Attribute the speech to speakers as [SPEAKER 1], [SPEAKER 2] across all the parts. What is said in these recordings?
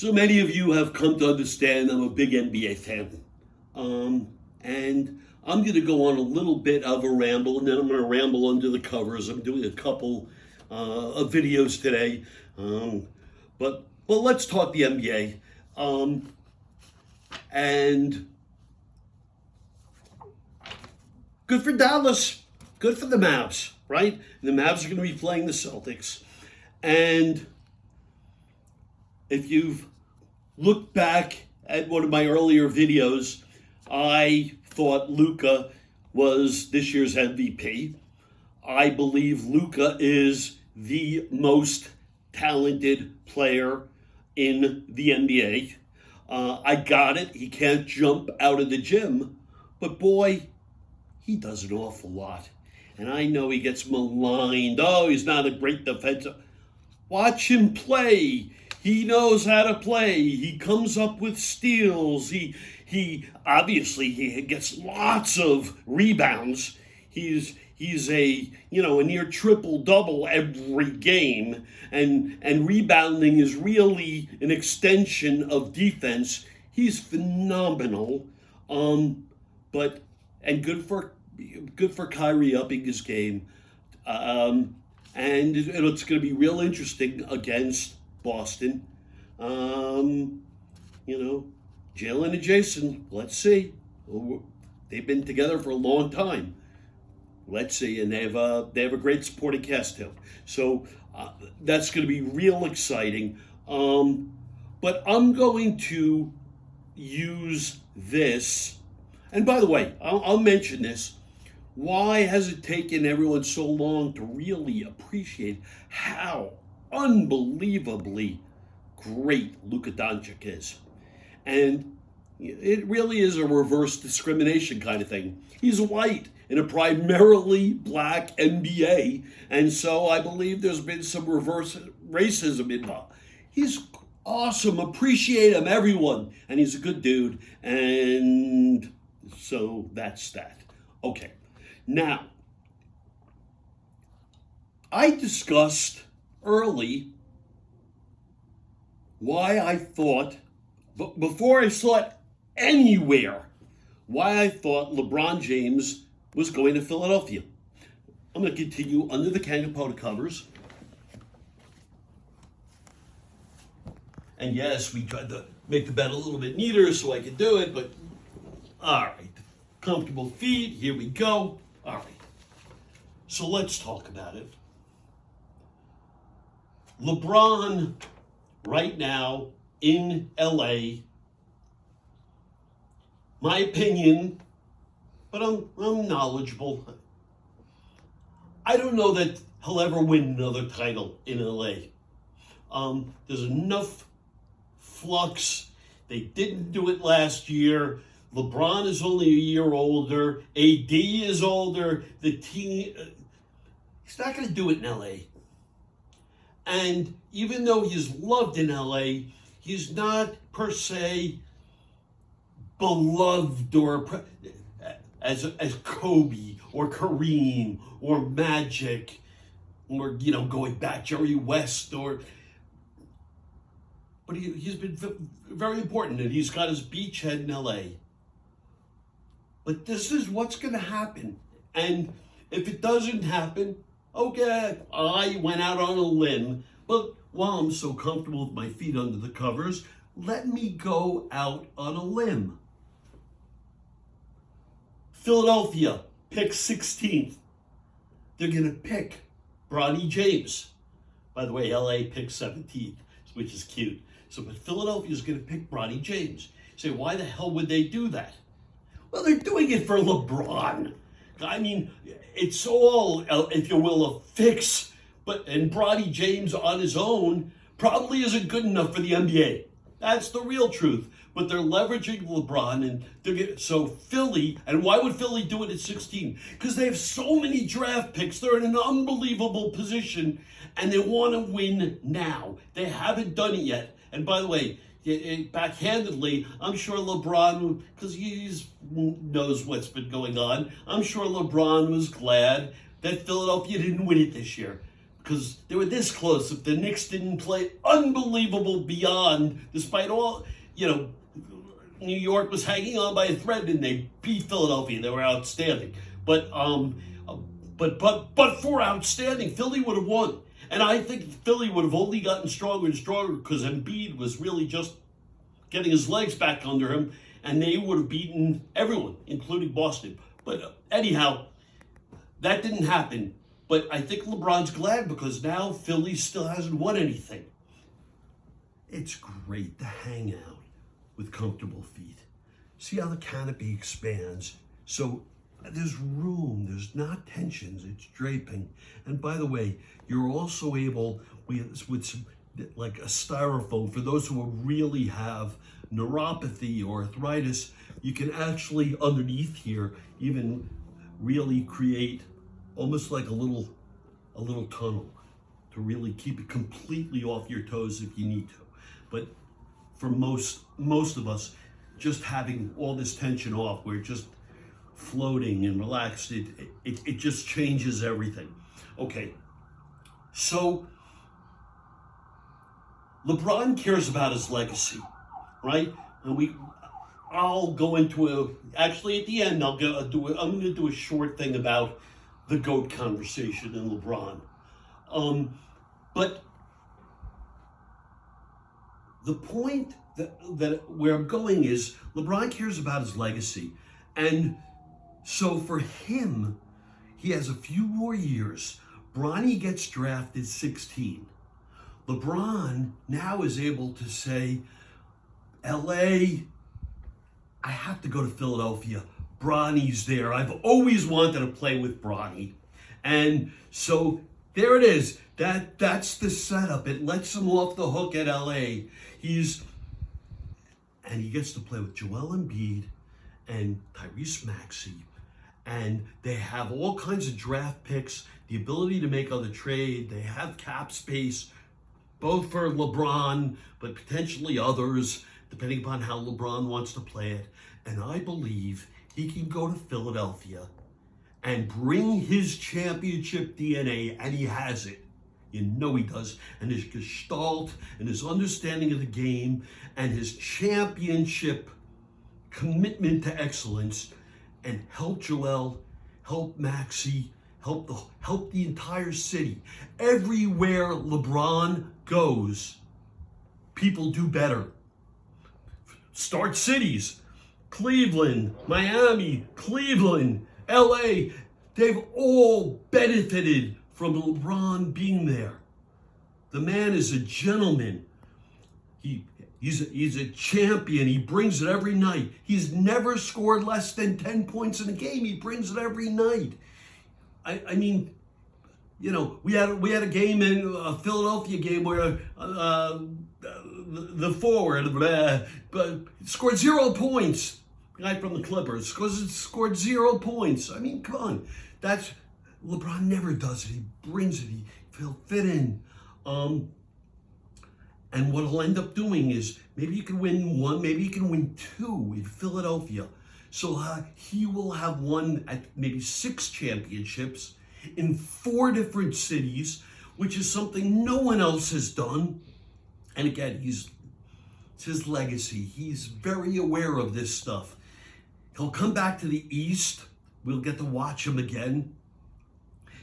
[SPEAKER 1] So many of you have come to understand I'm a big NBA fan. And I'm going to go on a little bit of a ramble, and then I'm going to ramble under the covers. I'm doing a couple of videos today. But let's talk the NBA. And good for Dallas. Good for the Mavs, right? The Mavs are going to be playing the Celtics. And if you've looked back at one of my earlier videos, I thought Luka was this year's MVP. I believe Luka is the most talented player in the NBA. I got it. He can't jump out of the gym, but boy, he does an awful lot. And I know he gets maligned. Oh, he's not a great defensive. Watch him play. He knows how to play. He comes up with steals. He obviously he gets lots of rebounds. He's a near triple double every game, and rebounding is really an extension of defense. He's phenomenal. But good for Kyrie upping his game. And it's going to be real interesting against Boston. Jalen and Jason, let's see. They've been together for a long time. Let's see, and they have a great supporting cast too. So that's going to be real exciting. But I'm going to use this. And by the way, I'll mention this. Why has it taken everyone so long to really appreciate how unbelievably great Luka Dončić is? And it really is a reverse discrimination kind of thing. He's white in a primarily black NBA, and so I believe there's been some reverse racism involved. He's awesome. Appreciate him, everyone. And he's a good dude. And so that's that. Okay. Now, I discussed early why I thought, but before I saw it anywhere, why I thought LeBron James was going to Philadelphia. I'm going to continue under the Kangapoda covers. And yes, we tried to make the bed a little bit neater so I could do it, but all right. Comfortable feet, here we go. All right. So let's talk about it. LeBron, right now in LA, my opinion, but I'm knowledgeable. I don't know that he'll ever win another title in LA. There's enough flux. They didn't do it last year. LeBron is only a year older. AD is older. The team, he's not going to do it in LA. And even though he's loved in LA, he's not per se beloved or as Kobe or Kareem or Magic or going back Jerry West but he's been very important, and he's got his beachhead in LA. But this is what's going to happen. And if it doesn't happen, okay, I went out on a limb. But while I'm so comfortable with my feet under the covers, let me go out on a limb. Philadelphia picks 16th. They're going to pick Bronny James. By the way, LA picks 17th, which is cute. But Philadelphia is going to pick Bronny James. You say, why the hell would they do that? Well, they're doing it for LeBron. I mean, it's all, if you will, a fix. And Bronny James on his own probably isn't good enough for the NBA. That's the real truth. But they're leveraging LeBron, and so Philly. And why would Philly do it at 16? Because they have so many draft picks. They're in an unbelievable position, and they want to win now. They haven't done it yet. And by the way, backhandedly, I'm sure LeBron, because he knows what's been going on, I'm sure LeBron was glad that Philadelphia didn't win it this year. because they were this close. If the Knicks didn't play unbelievable beyond, despite all, New York was hanging on by a thread and they beat Philadelphia. They were outstanding. But for outstanding, Philly would have won. And I think Philly would have only gotten stronger and stronger because Embiid was really just getting his legs back under him, and they would have beaten everyone, including Boston. But anyhow, that didn't happen. But I think LeBron's glad because now Philly still hasn't won anything. It's great to hang out with comfortable feet. See how the canopy expands. So there's room, there's not tensions, it's draping. And by the way, you're also able, with some, like a styrofoam, for those who really have neuropathy or arthritis, you can actually, underneath here, even really create almost like a little tunnel to really keep it completely off your toes if you need to. But for most of us, just having all this tension off, we're just floating and relaxed, it just changes everything. Okay, so LeBron cares about his legacy, right? And I'll go into actually at the end I'm going to do a short thing about the GOAT conversation and LeBron. But the point that where I'm going is LeBron cares about his legacy. And so for him, he has a few more years. Bronny gets drafted 16. LeBron now is able to say, LA, I have to go to Philadelphia. Bronny's there. I've always wanted to play with Bronny. And so there it is. That's the setup. It lets him off the hook at LA. And he gets to play with Joel Embiid and Tyrese Maxey. And they have all kinds of draft picks, the ability to make other trade. They have cap space, both for LeBron, but potentially others, depending upon how LeBron wants to play it. And I believe he can go to Philadelphia and bring his championship DNA, and he has it. You know he does. And his gestalt and his understanding of the game and his championship commitment to excellence, and help Joel, help Maxey, help the entire city. Everywhere LeBron goes, people do better. Start cities. Cleveland, Miami, Cleveland, LA, they've all benefited from LeBron being there. The man is a gentleman. He's a champion. He brings it every night. He's never scored less than 10 points in a game. He brings it every night. I mean, we had a game in a Philadelphia game where the forward scored 0 points. The guy from the Clippers scored 0 points. I mean, come on. LeBron never does it. He brings it. He'll fit in. And what he'll end up doing is maybe you can win one, maybe you can win 2 in Philadelphia. So he will have won at maybe 6 championships in 4 different cities, which is something no one else has done. And again, it's his legacy. He's very aware of this stuff. He'll come back to the East. We'll get to watch him again.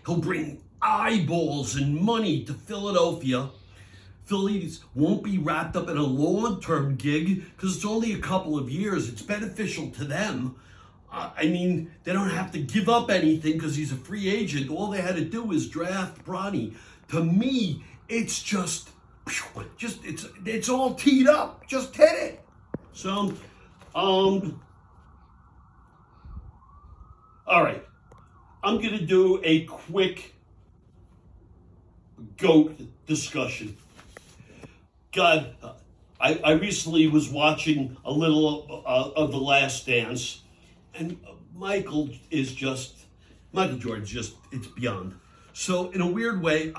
[SPEAKER 1] He'll bring eyeballs and money to Philadelphia. Phillies won't be wrapped up in a long-term gig because it's only a couple of years. It's beneficial to them. I mean, they don't have to give up anything because he's a free agent. All they had to do is draft Bronny. To me, it's it's all teed up. Just hit it. So, all right. I'm going to do a quick GOAT discussion. God, I recently was watching a little of The Last Dance, and Michael Jordan's just, it's beyond. So in a weird way,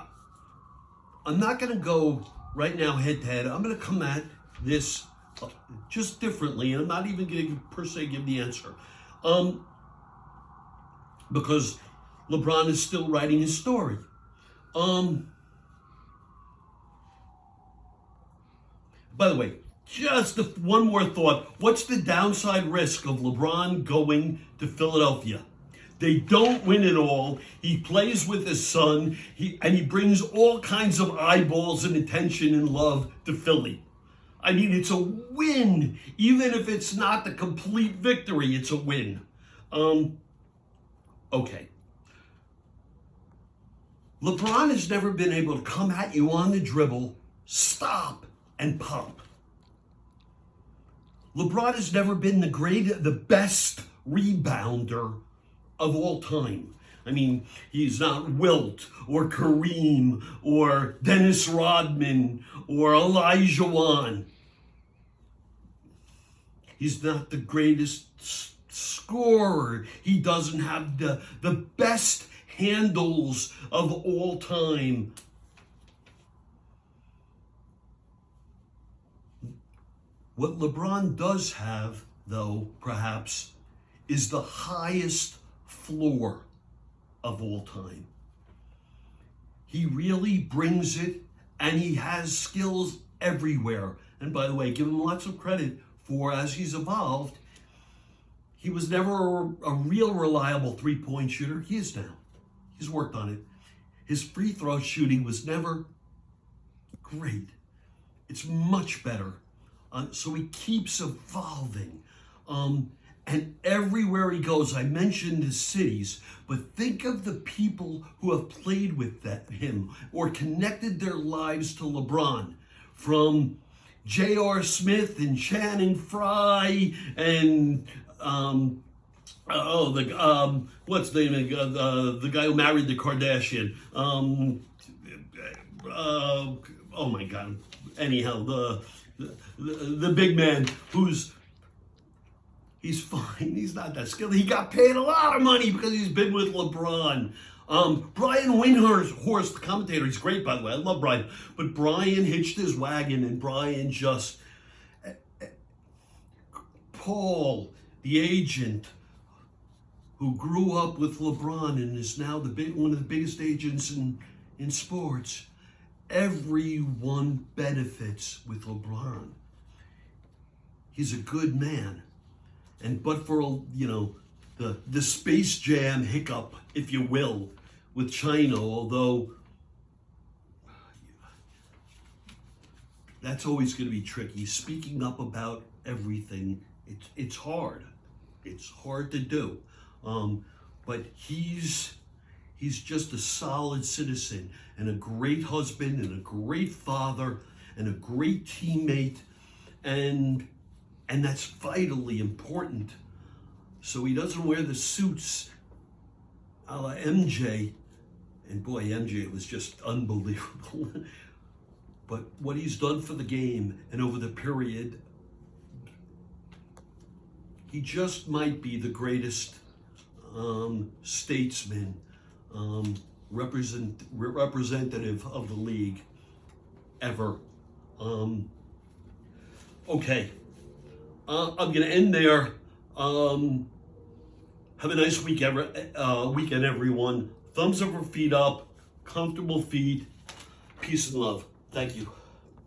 [SPEAKER 1] I'm not going to go right now head to head. I'm going to come at this just differently, and I'm not even going to per se give the answer. Because LeBron is still writing his story. By the way, just one more thought. What's the downside risk of LeBron going to Philadelphia? They don't win it all. He plays with his son, and he brings all kinds of eyeballs and attention and love to Philly. I mean, it's a win. Even if it's not the complete victory, it's a win. Okay. LeBron has never been able to come at you on the dribble, stop, and pop. LeBron has never been the best rebounder of all time. I mean, he's not Wilt or Kareem or Dennis Rodman or Elijah Wan. He's not the greatest scorer. He doesn't have the best handles of all time. What LeBron does have, though, perhaps, is the highest floor of all time. He really brings it, and he has skills everywhere. And by the way, give him lots of credit for, as he's evolved, he was never a real reliable three-point shooter. He is now. He's worked on it. His free throw shooting was never great. It's much better. So he keeps evolving. And everywhere he goes, I mentioned the cities, but think of the people who have played with him or connected their lives to LeBron, from J.R. Smith and Channing Frye and what's the name of the guy who married the Kardashian? Oh my God! Anyhow, the big man he's fine. He's not that skilled. He got paid a lot of money because he's been with LeBron. Brian Windhorst, the commentator, he's great, by the way. I love Brian. But Brian hitched his wagon, and Brian just... Paul, the agent, who grew up with LeBron and is now one of the biggest agents in sports, everyone benefits with LeBron. He's a good man. But for, the Space Jam hiccup, if you will, with China, although that's always going to be tricky. Speaking up about everything, it's hard. It's hard to do. But he's just a solid citizen and a great husband and a great father and a great teammate, and that's vitally important. So he doesn't wear the suits a la MJ. And boy, MJ was just unbelievable. But what he's done for the game and over the period, he just might be the greatest statesman, representative of the league ever. Okay. I'm going to end there. Have a nice weekend, everyone. Thumbs up or feet up. Comfortable feet. Peace and love. Thank you.